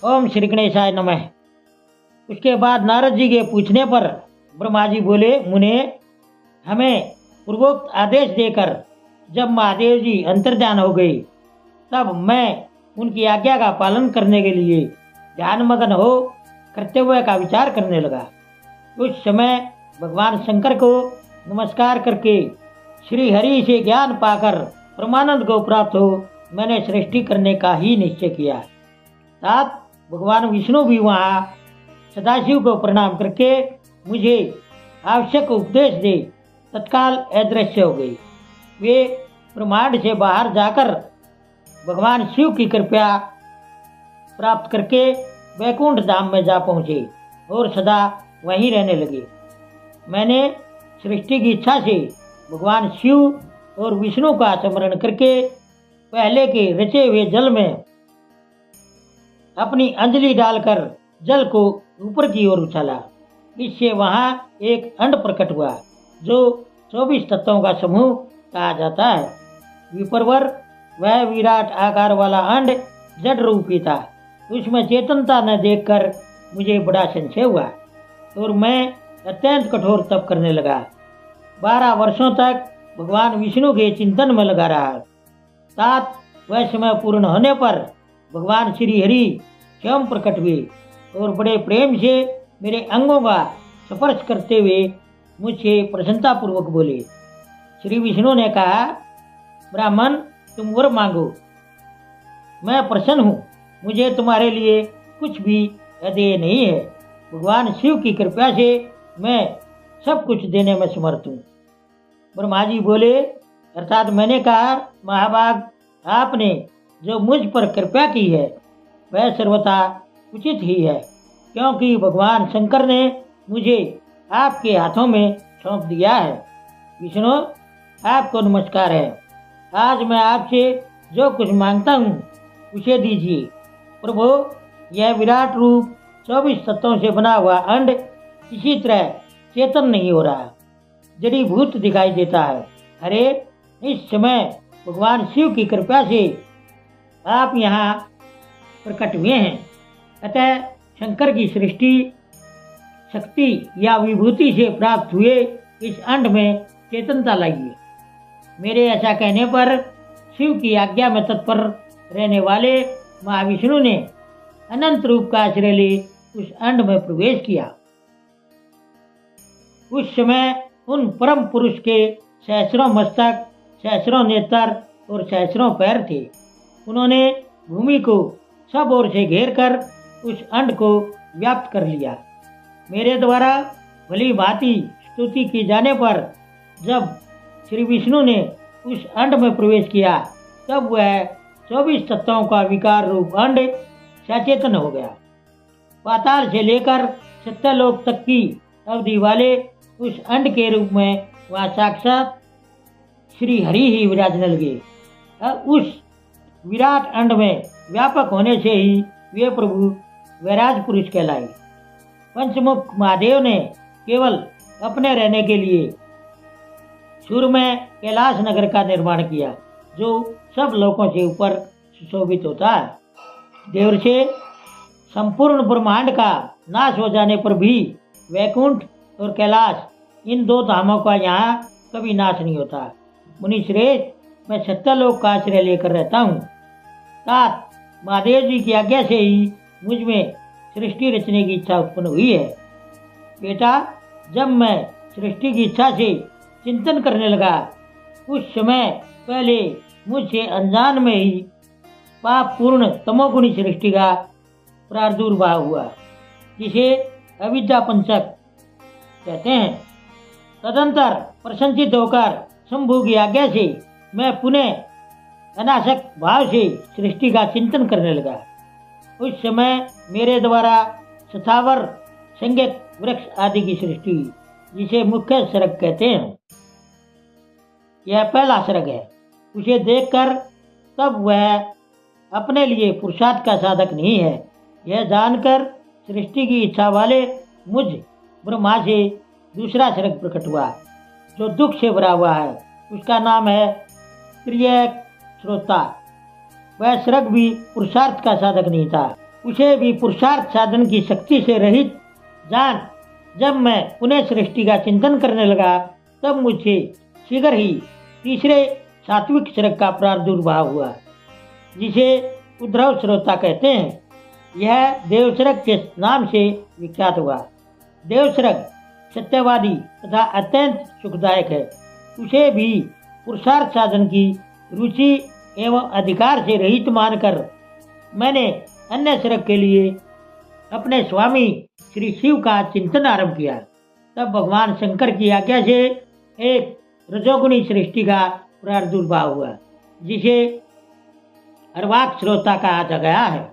ओम श्री गणेशाय नमः। उसके बाद नारद जी के पूछने पर ब्रह्मा जी बोले, मुने, हमें पूर्वोक्त आदेश देकर जब महादेव जी अंतर्ध्यान हो गए तब मैं उनकी आज्ञा का पालन करने के लिए ध्यान मग्न हो कर्तव्य का विचार करने लगा। उस समय भगवान शंकर को नमस्कार करके श्री हरि से ज्ञान पाकर परमानंद को प्राप्त हो मैंने सृष्टि करने का ही निश्चय किया। साथ भगवान विष्णु भी वहाँ सदाशिव को प्रणाम करके मुझे आवश्यक उपदेश दे तत्काल अदृश्य हो गई। वे ब्रह्मांड से बाहर जाकर भगवान शिव की कृपा प्राप्त करके वैकुंठ धाम में जा पहुँचे और सदा वहीं रहने लगे। मैंने सृष्टि की इच्छा से भगवान शिव और विष्णु का स्मरण करके पहले के रचे हुए जल में अपनी अंजलि डालकर जल को ऊपर की ओर उछाला। इससे वहाँ एक अंड प्रकट हुआ जो 24 तत्वों का समूह कहा जाता है। विप्रवर वह विराट आकार वाला अंड जड़ रूपी था। उसमें चेतनता न देखकर मुझे बड़ा संशय हुआ और मैं अत्यंत कठोर तप करने लगा। 12 वर्षों तक भगवान विष्णु के चिंतन में लगा रहा। साथ वह समय पूर्ण होने पर भगवान श्री हरि स्वयं प्रकट हुए और बड़े प्रेम से मेरे अंगों का स्पर्श करते हुए मुझसे प्रसन्नता पूर्वक बोले। श्री विष्णु ने कहा, ब्राह्मण, तुम वर मांगो, मैं प्रसन्न हूँ। मुझे तुम्हारे लिए कुछ भी अदेय नहीं है। भगवान शिव की कृपा से मैं सब कुछ देने में समर्थ हूँ। ब्रह्मा जी बोले, अर्थात मैंने कहा, महाभाग, आपने जो मुझ पर कृपा की है वह सर्वथा उचित ही है, क्योंकि भगवान शंकर ने मुझे आपके हाथों में सौंप दिया है। विष्णु, आपको नमस्कार है। आज मैं आपसे जो कुछ मांगता हूँ उसे दीजिए। प्रभु, यह विराट रूप 24 तत्वों से बना हुआ अंड किसी तरह चेतन नहीं हो रहा, जड़ी भूत दिखाई देता है। अरे, इस समय भगवान शिव की कृपा से आप यहाँ प्रकट हुए हैं। अतः शंकर की सृष्टि शक्ति या विभूति से प्राप्त हुए इस अंड में चेतनता लाइए। मेरे ऐसा कहने पर शिव की आज्ञा में तत्पर रहने वाले महाविष्णु ने अनंत रूप का आश्रय ले उस अंड में प्रवेश किया। उस समय उन परम पुरुष के सहस्रों मस्तक, सहस्रों नेत्र और सहस्रों पैर थे। उन्होंने भूमि को सब ओर से घेर कर उस अंड को व्याप्त कर लिया। मेरे द्वारा भली भांति स्तुति की जाने पर जब श्री विष्णु ने उस अंड में प्रवेश किया तब वह 24 तत्वों का विकार रूप अंड सचेतन हो गया। पाताल से लेकर सत्यलोक तक की अवधि वाले उस अंड के रूप में वह साक्षात श्री हरि ही विराजने लगे। उस विराट अंड में व्यापक होने से ही वे प्रभु वैराज पुरुष कहलाए। पंचमुख महादेव ने केवल अपने रहने के लिए शुरू में कैलाश नगर का निर्माण किया, जो सब लोकों से ऊपर सुशोभित होता है। देवर्षि, संपूर्ण ब्रह्मांड का नाश हो जाने पर भी वैकुंठ और कैलाश, इन 2 धामों का यहाँ कभी नाश नहीं होता। मुनि श्रेष्ठ, मैं सत्यलोक का आश्रय लेकर रहता हूँ। साथ महादेव जी की आज्ञा से ही मुझ में सृष्टि रचने की इच्छा उत्पन्न हुई है। बेटा, जब मैं सृष्टि की इच्छा से चिंतन करने लगा उस समय पहले मुझसे अनजान में ही पाप पूर्ण तमोगुणी सृष्टि का प्रादुर्भाव हुआ, जिसे अविद्या पंचक कहते हैं। तदंतर प्रसन्नचित होकर शंभु की आज्ञा से मैं पुनः अनासक्त भाव से सृष्टि का चिंतन करने लगा। उस समय मेरे द्वारा स्थावर संज्ञक वृक्ष आदि की सृष्टि, जिसे मुख्य सर्ग कहते हैं, यह पहला सर्ग है। उसे देखकर तब वह अपने लिए पुरुषार्थ का साधक नहीं है, यह जानकर सृष्टि की इच्छा वाले मुझ ब्रह्मा से दूसरा सर्ग प्रकट हुआ, जो दुख से भरा हुआ है। उसका नाम है त्रियक श्रोता। वह सर्ग भी पुरुषार्थ का साधक नहीं था। उसे भी पुरुषार्थ साधन की शक्ति से रहित जान जब मैं पुनः सृष्टि का चिंतन करने लगा, तब मुझे शीघ्र ही तीसरे सात्विक सर्ग का प्रादुर्भाव हुआ, जिसे उद्धव श्रोता कहते हैं। यह देवसर्ग के नाम से विख्यात हुआ। देवसर्ग सत्यवादी तथा अत्यंत सुखदायक है। उसे भी पुरुषार्थ साधन की रुचि एवं अधिकार से रहित मानकर मैंने अन्य सर्ग के लिए अपने स्वामी श्री शिव का चिंतन आरंभ किया। तब भगवान शंकर की आज्ञा से एक रजोगुणी सृष्टि का प्रादुर्भाव हुआ, जिसे अर्वाक श्रोता कहा गया है।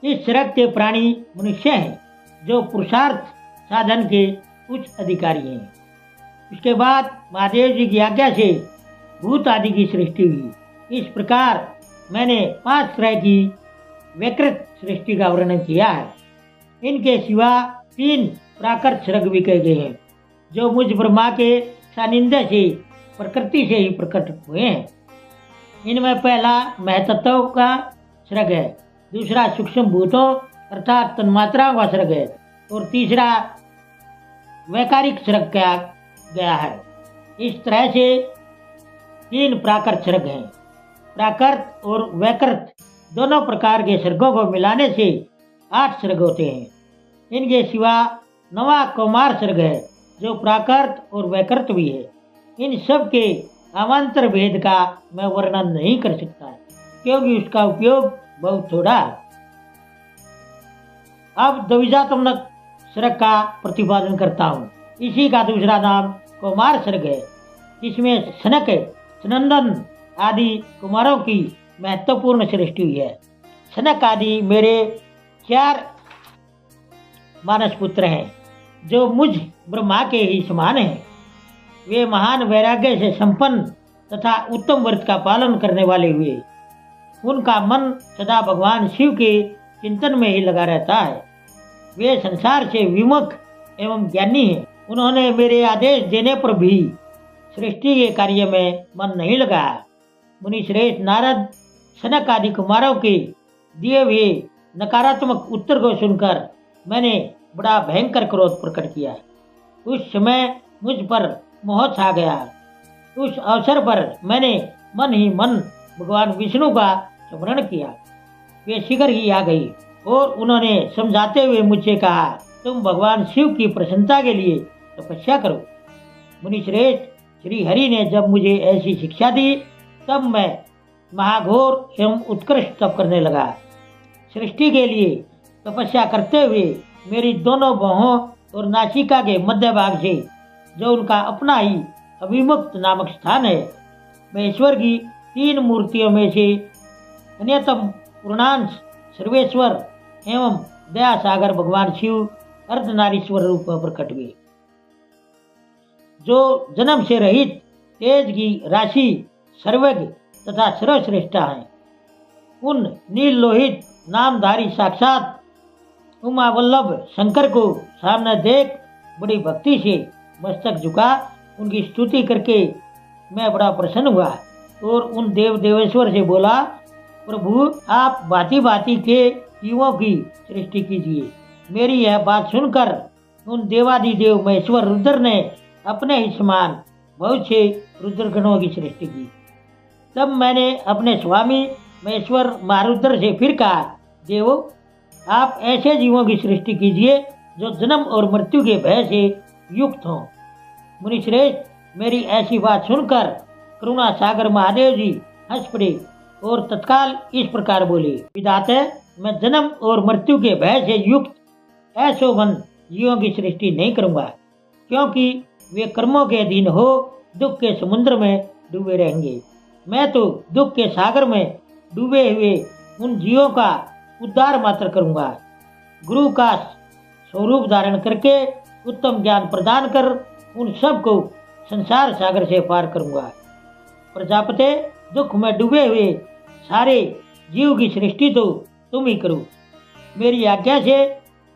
इस सर्ग के प्राणी मनुष्य हैं, जो पुरुषार्थ साधन के उच्च अधिकारी हैं। उसके बाद महादेव जी की आज्ञा से भूत आदि की सृष्टि हुई। इस प्रकार मैंने 5 तरह की वैकृत सृष्टि का वर्णन किया है। इनके सिवा 3 प्राकृत सर्ग भी कहे गए हैं, जो मुझ ब्रह्मा के सानिध्य से प्रकृति से ही प्रकट हुए हैं। इनमें पहला महतत्व का सर्ग है, दूसरा सूक्ष्म भूतों अर्थात तन्मात्राओं का सर्ग है, और तीसरा वैकारिक सर्ग किया गया है। इस तरह से 3 प्राकृत सर्ग हैं। प्राकृत और वैकृत दोनों प्रकार के सर्गों को मिलाने से 8 सर्ग होते हैं। इनके सिवा 9वां कौमार सर्ग है, जो प्राकृत और वैकृत भी है। इन सब के अवान्तर भेद का मैं वर्णन नहीं कर सकता, क्योंकि उसका उपयोग बहुत थोड़ा है। अब द्विजात्मक सर्ग का प्रतिपादन करता हूँ। इसी का दूसरा नाम कौमार सर्ग है, जिसमें सनक सनंदन आदि कुमारों की महत्वपूर्ण सृष्टि हुई है। सनक आदि मेरे 4 मानस पुत्र हैं, जो मुझ ब्रह्मा के ही समान हैं। वे महान वैराग्य से संपन्न तथा उत्तम व्रत का पालन करने वाले हुए। उनका मन सदा भगवान शिव के चिंतन में ही लगा रहता है। वे संसार से विमुख एवं ज्ञानी हैं। उन्होंने मेरे आदेश देने पर भी सृष्टि के कार्य में मन नहीं लगाया। मुनि श्रेष्ठ नारद सनक आदि कुमारों के दिए हुए नकारात्मक उत्तर को सुनकर मैंने बड़ा भयंकर क्रोध प्रकट किया। उस समय मुझ पर मोह छा गया। उस अवसर पर मैंने मन ही मन भगवान विष्णु का स्मरण किया। वे शीघ्र ही आ गई और उन्होंने समझाते हुए मुझसे कहा, तुम भगवान शिव की प्रसन्नता के लिए तपस्या करो। मुनि श्रेष्ठ श्री हरि ने जब मुझे ऐसी शिक्षा दी, तब मैं महाघोर एवं उत्कृष्ट तप करने लगा। सृष्टि के लिए तपस्या करते हुए मेरी दोनों बाहों और नासिका के मध्य भाग से, जो उनका अपना ही अभिमुक्त नामक स्थान है, मैं ईश्वर की 3 मूर्तियों में से अन्यतम पूर्णांश सर्वेश्वर एवं दया सागर भगवान शिव अर्धनारीश्वर रूप में प्रकट हुए, जो जन्म से रहित तेज की राशि सर्वज्ञ तथा सर्वश्रेष्ठा है। उन नील लोहित नामधारी साक्षात उमा वल्लभ शंकर को सामने देख बड़ी भक्ति से मस्तक झुका उनकी स्तुति करके मैं बड़ा प्रसन्न हुआ और उन देव देवेश्वर से बोला, प्रभु आप भांति भांति के जीवों की सृष्टि कीजिए। मेरी यह बात सुनकर उन देवादिदेव महेश्वर रुद्र ने अपने ही समान बहुत से रुद्रगणों की सृष्टि की। तब मैंने अपने स्वामी महेश्वर महारुद्र से फिर कहा, देवो आप ऐसे जीवों की सृष्टि कीजिए जो जन्म और मृत्यु के भय से युक्त हों। मुनिश्रेष्ठ मेरी ऐसी बात सुनकर करुणा सागर महादेव जी हंस पड़े और तत्काल इस प्रकार बोले, विधाते मैं जन्म और मृत्यु के भय से युक्त अशोभन जीवों की सृष्टि नहीं करूंगा, क्योंकि वे कर्मों के अधीन हो दुख के समुद्र में डूबे रहेंगे। मैं तो दुख के सागर में डूबे हुए उन जीवों का उद्धार मात्र करूंगा। गुरु का स्वरूप धारण करके उत्तम ज्ञान प्रदान कर उन सब को संसार सागर से पार करूंगा। प्रजापते दुख में डूबे हुए सारे जीव की सृष्टि तो तुम ही करो। मेरी आज्ञा से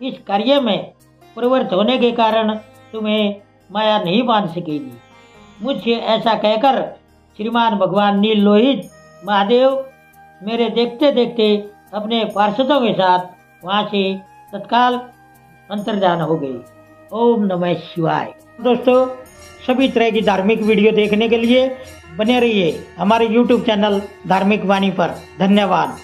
इस कार्य में प्रवृत्त होने के कारण तुम्हें माया नहीं बांध सकेगी। मुझसे ऐसा कहकर श्रीमान भगवान नील लोहित महादेव मेरे देखते देखते अपने पार्षदों के साथ वहाँ से तत्काल अंतर्धान हो गई। ओम नमः शिवाय। दोस्तों, सभी तरह की धार्मिक वीडियो देखने के लिए बने रहिए हमारे YouTube चैनल धार्मिक वाणी पर। धन्यवाद।